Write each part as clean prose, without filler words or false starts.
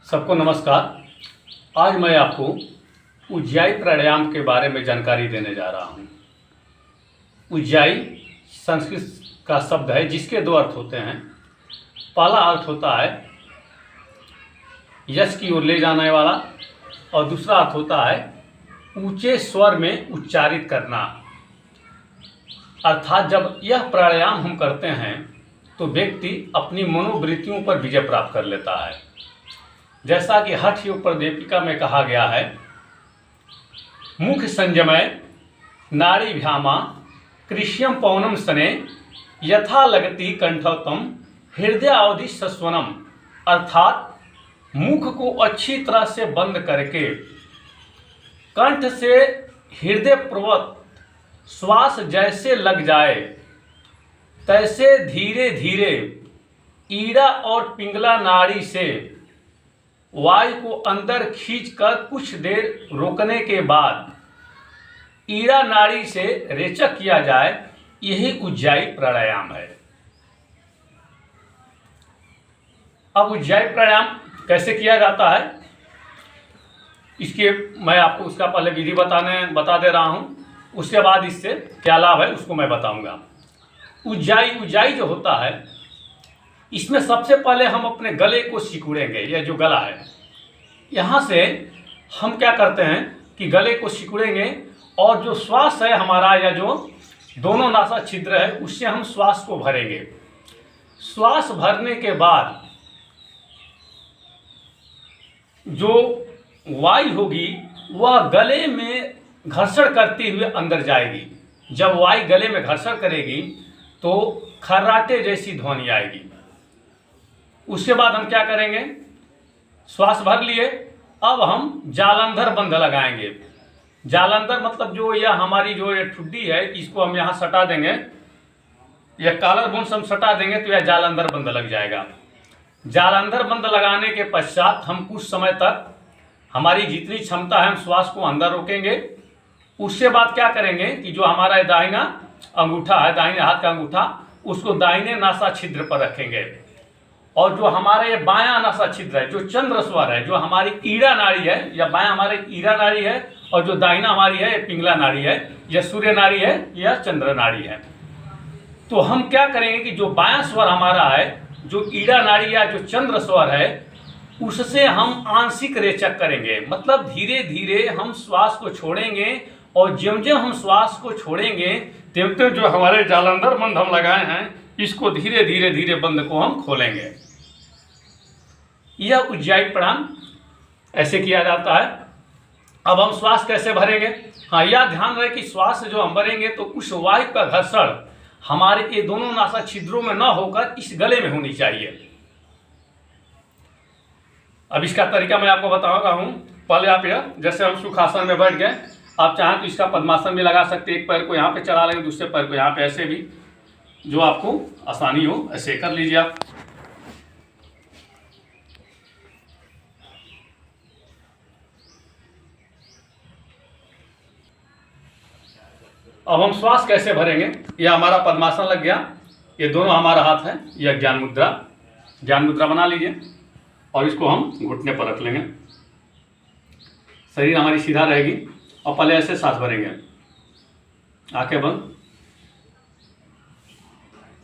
सबको नमस्कार। आज मैं आपको उज्जाई प्राणायाम के बारे में जानकारी देने जा रहा हूँ। उज्जाई संस्कृत का शब्द है जिसके दो अर्थ होते हैं। पहला अर्थ होता है यश की ओर ले जाने वाला और दूसरा अर्थ होता है ऊंचे स्वर में उच्चारित करना। अर्थात जब यह प्राणायाम हम करते हैं तो व्यक्ति अपनी मनोवृत्तियों पर विजय प्राप्त कर लेता है। जैसा कि हठ योग प्रदीपिका में कहा गया है, मुख संयमय नाड़ीभ्यामा कृष्यम पवनम सने यथा लगति कंठोत्तम हृदय अवधि सस्वनम। अर्थात मुख को अच्छी तरह से बंद करके कंठ से हृदय पर्वत श्वास जैसे लग जाए तैसे धीरे धीरे ईड़ा और पिंगला नाड़ी से वायु को अंदर खींचकर कुछ देर रोकने के बाद ईड़ा नाड़ी से रेचक किया जाए। यही उज्जाई प्राणायाम है। अब उज्जाई प्राणायाम कैसे किया जाता है इसके मैं आपको उसका पहले विधि बता दे रहा हूँ। उसके बाद इससे क्या लाभ है उसको मैं बताऊंगा। उज्जाई जो होता है इसमें सबसे पहले हम अपने गले को सिकुड़ेंगे। यह जो गला है यहाँ से हम क्या करते हैं कि गले को सिकुड़ेंगे और जो श्वास है हमारा या जो दोनों नासा छिद्र है उससे हम श्वास को भरेंगे। श्वास भरने के बाद जो वायु होगी वह गले में घर्षण करते हुए अंदर जाएगी। जब वायु गले में घर्षण करेगी तो खर्राटे जैसी ध्वनि आएगी। उसके बाद हम क्या करेंगे, श्वास भर लिए, अब हम जालंधर बंध लगाएंगे। जालंधर मतलब जो यह हमारी जो ये ठुड्डी है इसको हम यहाँ सटा देंगे, यह कॉलर बोन हम सटा देंगे तो यह जालंधर बंध लग जाएगा। जालंधर बंध लगाने के पश्चात हम कुछ समय तक हमारी जितनी क्षमता है हम श्वास को अंदर रोकेंगे। उसके बाद क्या करेंगे कि जो हमारा दाहिना अंगूठा है, दाहिने हाथ का अंगूठा, उसको दाहिने नासा छिद्र पर रखेंगे और जो हमारे ये बायां नासा छिद्र है, जो चंद्र स्वर है, जो हमारी ईड़ा नाड़ी है, या बायां हमारी ईड़ा नाड़ी है और जो दाहिना हमारी है ये पिंगला नाड़ी है, यह सूर्य नाड़ी है, यह चंद्र नाड़ी है। तो हम क्या करेंगे कि जो बायां स्वर हमारा है, जो ईड़ा नाड़ी या जो चंद्र स्वर है, उससे हम आंशिक रेचक करेंगे। मतलब धीरे धीरे हम श्वास को छोड़ेंगे और ज्यों ज्यों हम श्वास को छोड़ेंगे त्यों त्यों जो हमारे जालंधर बंध हम लगाए हैं इसको धीरे धीरे बंध को हम खोलेंगे। यह उज्जाई प्राणायाम ऐसे किया जाता है। अब हम श्वास कैसे भरेंगे? हाँ, यह ध्यान रहे कि श्वास जो हम भरेंगे तो उस वायु का घर्षण हमारे ये दोनों नासा छिद्रों में न होकर इस गले में होनी चाहिए। अब इसका तरीका मैं आपको बताऊंगा हूँ। पहले आप यह जैसे हम सुखासन में बैठ गए, आप चाहें तो इसका पद्मासन भी लगा सकते हैं। एक पैर को यहाँ पे चला लेंगे, दूसरे पैर को यहाँ पे, ऐसे भी जो आपको आसानी हो ऐसे कर लीजिए आप। अब हम श्वास कैसे भरेंगे? यह हमारा पद्मासन लग गया, ये दोनों हमारा हाथ है, यह ज्ञान मुद्रा बना लीजिए और इसको हम घुटने पर रख लेंगे। शरीर हमारी सीधा रहेगी और पहले ऐसे सांस भरेंगे, आंखें बंद।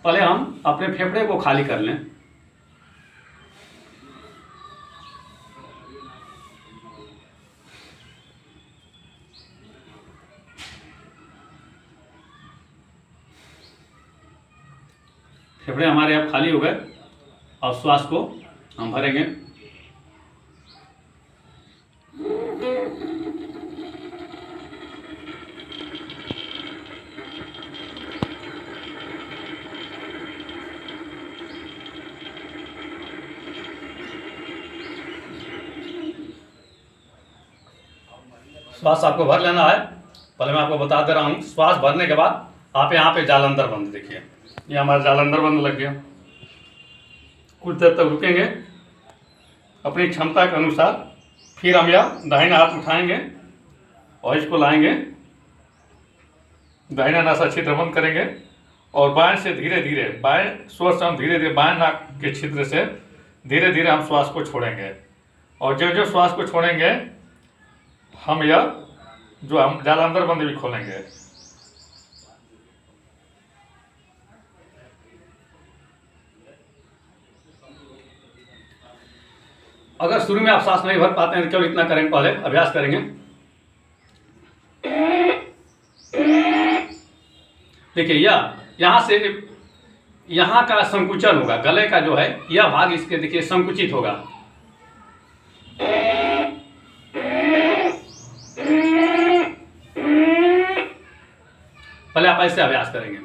पहले हम अपने फेफड़े को खाली कर लें। फेफड़े हमारे अब खाली हो गए और श्वास को हम भरेंगे। श्वास आपको भर लेना है। पहले मैं आपको बता दे रहा हूँ, श्वास भरने के बाद आप यहाँ पे जालंधर बंध देखिए, ये हमारा जालंधर बंध लग गया। कुछ देर तक रुकेंगे अपनी क्षमता के अनुसार। फिर हम यह दाहिना हाथ उठाएंगे और इसको लाएंगे, दाहिना नासा छिद्र बंद करेंगे और बाएं से धीरे धीरे, बाएं स्वर से हम धीरे धीरे बाएं नाक के छिद्र से धीरे धीरे हम श्वास को छोड़ेंगे और जो जो श्वास को छोड़ेंगे हम यह जो हम जालंधर बंद भी खोलेंगे। अगर शुरू में आप सांस नहीं भर पाते हैं तो केवल इतना करेंगे, पहले अभ्यास करेंगे। देखिए यहाँ से यहाँ का संकुचन होगा, गले का जो है यह भाग इसके देखिए संकुचित होगा। पहले आप ऐसे अभ्यास करेंगे।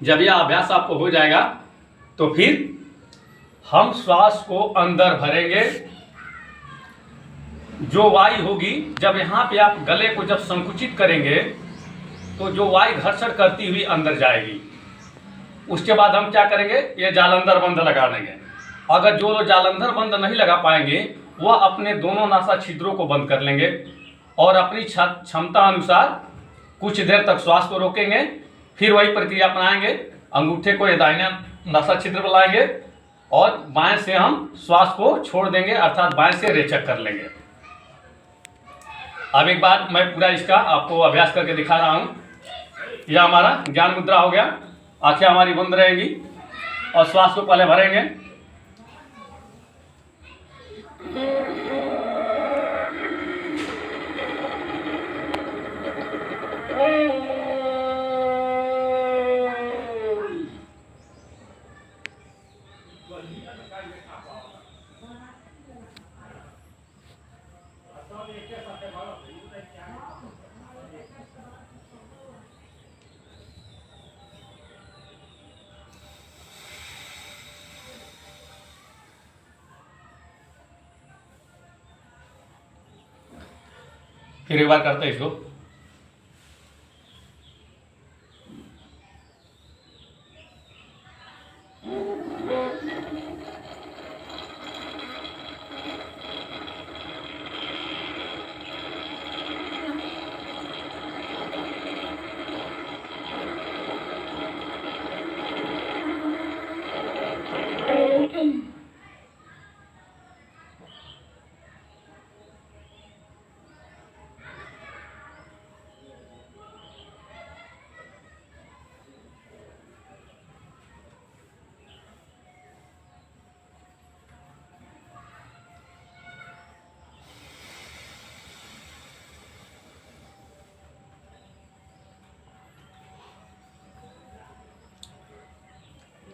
जब यह अभ्यास आपको हो जाएगा तो फिर हम श्वास को अंदर भरेंगे। जो वायु होगी, जब यहाँ पे आप गले को जब संकुचित करेंगे तो जो वायु घर्षण करती हुई अंदर जाएगी। उसके बाद हम क्या करेंगे, ये जालंधर बंद लगा देंगे। अगर जो लोग जालंधर बंद नहीं लगा पाएंगे वह अपने दोनों नासा छिद्रों को बंद कर लेंगे और अपनी क्षमता अनुसार कुछ देर तक श्वास को रोकेंगे। फिर वही प्रक्रिया अपनाएंगे, अंगूठे को ये दाहिने नासा छिद्र पर लाएंगे और बाएं से हम श्वास को छोड़ देंगे, अर्थात बाएं से रेचक कर लेंगे। अब एक बार मैं पूरा इसका आपको अभ्यास करके दिखा रहा हूँ। यह हमारा ज्ञान मुद्रा हो गया। आंखें हमारी बंद रहेगी और श्वास को पहले भरेंगे। फिर एक बार करते हैं इसको।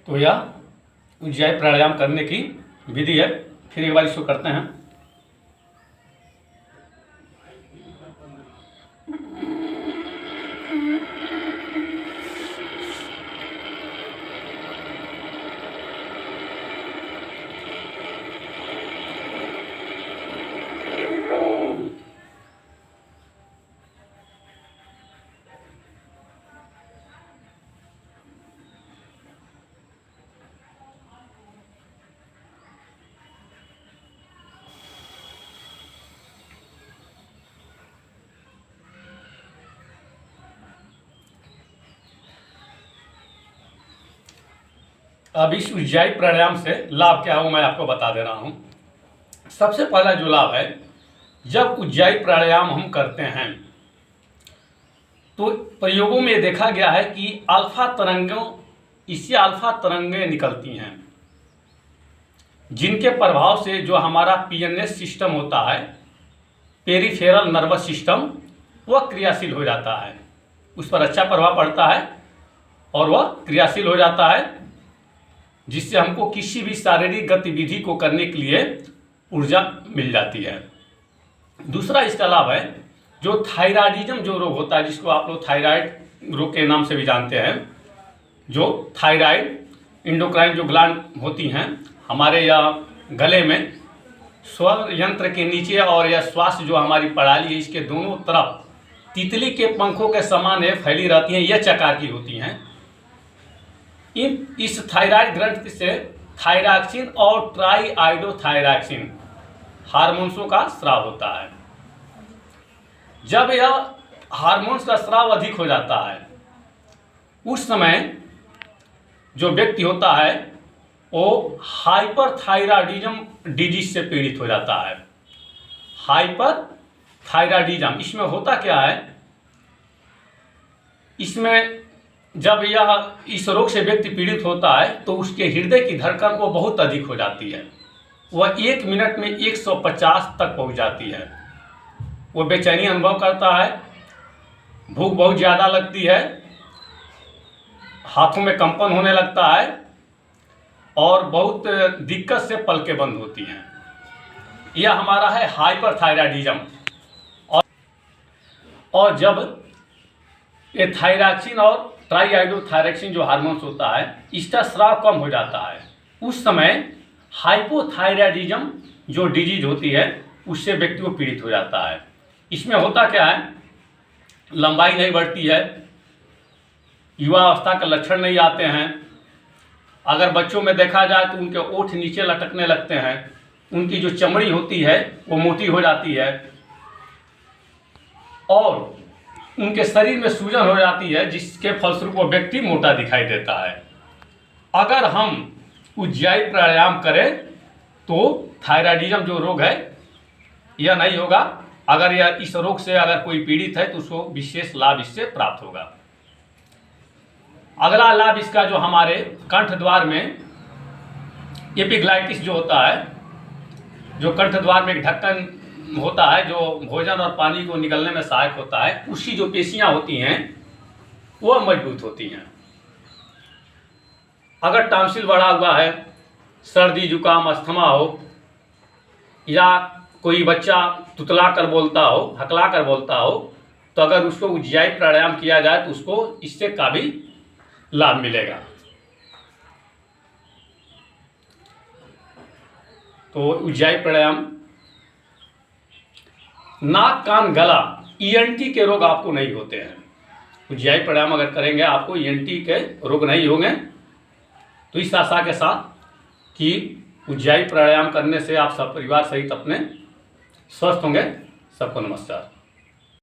तो यह उज्जाई प्राणायाम करने की विधि है। फिर एक बार इसको करते हैं। अब इस उज्जाई प्राणायाम से लाभ क्या हो मैं आपको बता दे रहा हूं। सबसे पहला जो लाभ है, जब उज्जाई प्राणायाम हम करते हैं तो प्रयोगों में देखा गया है कि इससे अल्फा तरंगें निकलती हैं, जिनके प्रभाव से जो हमारा पीएनएस सिस्टम होता है, पेरिफेरल नर्वस सिस्टम, वह क्रियाशील हो जाता है। उस पर अच्छा प्रभाव पड़ता है और वह क्रियाशील हो जाता है, जिससे हमको किसी भी शारीरिक गतिविधि को करने के लिए ऊर्जा मिल जाती है। दूसरा इसका लाभ है, जो थायराइडिज्म जो रोग होता है, जिसको आप लोग थायराइड रोग के नाम से भी जानते हैं, जो थायराइड इंडोक्राइन जो ग्लैंड होती हैं हमारे या गले में, स्वर यंत्र के नीचे और यह श्वास जो हमारी प्रणाली है, इसके दोनों तरफ तितली के पंखों के समान फैली रहती हैं, यह आकार की होती हैं। इस थायराइड ग्रंथि से थायरॉक्सिन और ट्राईआइडोथायरॉक्सिन हार्मोन्सों का स्राव होता है। जब यह हार्मोन्स का स्राव अधिक हो जाता है, उस समय जो व्यक्ति होता है वो हाइपरथायराइडिज्म डिजीज से पीड़ित हो जाता है। हाइपरथायराइडिज्म, इसमें होता क्या है, इसमें जब यह इस रोग से व्यक्ति पीड़ित होता है तो उसके हृदय की धड़कन वो बहुत अधिक हो जाती है, वह 1 मिनट में 150 तक पहुंच जाती है। वो बेचैनी अनुभव करता है, भूख बहुत ज़्यादा लगती है, हाथों में कंपन होने लगता है और बहुत दिक्कत से पलकें बंद होती हैं। यह हमारा है हाइपरथायराइडिज्म। और जब ये थायरॉक्सिन और ट्राईआयोडोथायरॉक्सिन जो हार्मोन्स होता है, इसका स्राव कम हो जाता है, उस समय हाइपोथायराइडिज्म जो डिजीज होती है उससे व्यक्ति को पीड़ित हो जाता है। इसमें होता क्या है, लंबाई नहीं बढ़ती है, युवा अवस्था का लक्षण नहीं आते हैं। अगर बच्चों में देखा जाए तो उनके ओठ नीचे लटकने लगते हैं, उनकी जो चमड़ी होती है वो मोटी हो जाती है और उनके शरीर में सूजन हो जाती है, जिसके फलस्वरूप वो व्यक्ति मोटा दिखाई देता है। अगर हम उज्जाई प्राणायाम करें तो थायराइडिज्म जो रोग है यह नहीं होगा। अगर यह इस रोग से अगर कोई पीड़ित है तो उसको विशेष लाभ इससे प्राप्त होगा। अगला लाभ इसका जो हमारे कंठ द्वार में एपिग्लाइटिस जो होता है, जो कंठ द्वार में एक ढक्कन होता है जो भोजन और पानी को निकलने में सहायक होता है, उसकी जो पेशियां होती हैं वह मजबूत होती हैं। अगर टॉन्सिल बढ़ा हुआ है, सर्दी जुकाम अस्थमा हो, या कोई बच्चा तुतला कर बोलता हो, हकला कर बोलता हो, तो अगर उसको उज्जाई प्राणायाम किया जाए तो उसको इससे काफ़ी लाभ मिलेगा। तो उज्जाई प्राणायाम, नाक कान गला ईएनटी के रोग आपको नहीं होते हैं। उज्जाई प्राणायाम अगर करेंगे आपको ईएनटी के रोग नहीं होंगे। तो इस आशा के साथ कि उज्जाई प्राणायाम करने से आप सब परिवार सहित अपने स्वस्थ होंगे। सबको नमस्कार।